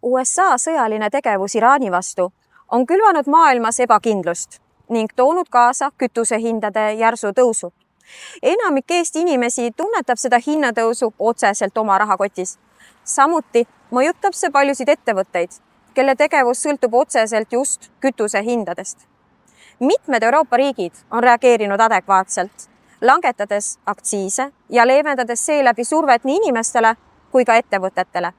USA sõjaline tegevus Iraani vastu on külvanud maailmas ebakindlust ning toonud kaasa kütusehindade järsu tõusu. Enamik Eesti inimesi tunnetab seda hinnatõusu otseselt oma rahakotis. Samuti mõjutab see paljusid ettevõtteid, kelle tegevus sõltub otseselt just kütusehindadest. Mitmed Euroopa riigid on reageerinud adekvaatselt, langetades aktsiise ja leevendades seeläbi survet nii inimestele kui ka ettevõtetele.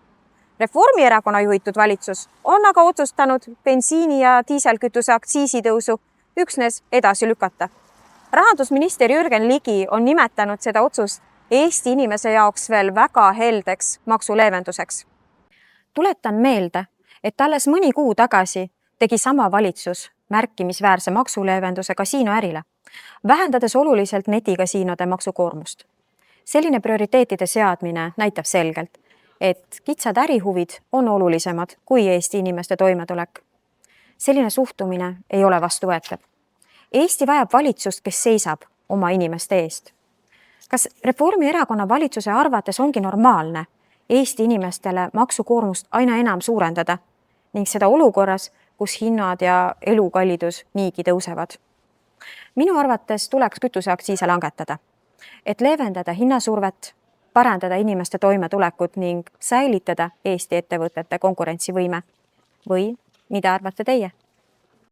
Reformierakonna juhitud valitsus on aga otsustanud bensiini- ja diiselkütuse aktsiisitõusu üksnes edasi lükata. Rahandusminister Jürgen Ligi on nimetanud seda otsust Eesti inimese jaoks veel väga heldeks maksuleevenduseks. Tuletan meelde, et alles mõni kuu tagasi tegi sama valitsus märkimisväärse maksuleevenduse kasiinoärile, vähendades oluliselt netikasiinode maksukoormust. Selline prioriteetide seadmine näitab selgelt, et kitsad ärihuvid on olulisemad kui Eesti inimeste toimetulek. Selline suhtumine ei ole vastuvõetav. Eesti vajab valitsust, kes seisab oma inimeste eest. Kas Reformierakonna valitsuse arvates ongi normaalne Eesti inimestele maksukoormust aina enam suurendada ning seda olukorras, kus hinnad ja elukallidus niigi tõusevad? Minu arvates tuleks kütuseaktsiise langetada, et leevendada hinnasurvet, parandada inimeste toimetulekut ning säilitada Eesti ettevõtete konkurentsivõime. Või mida arvate teie?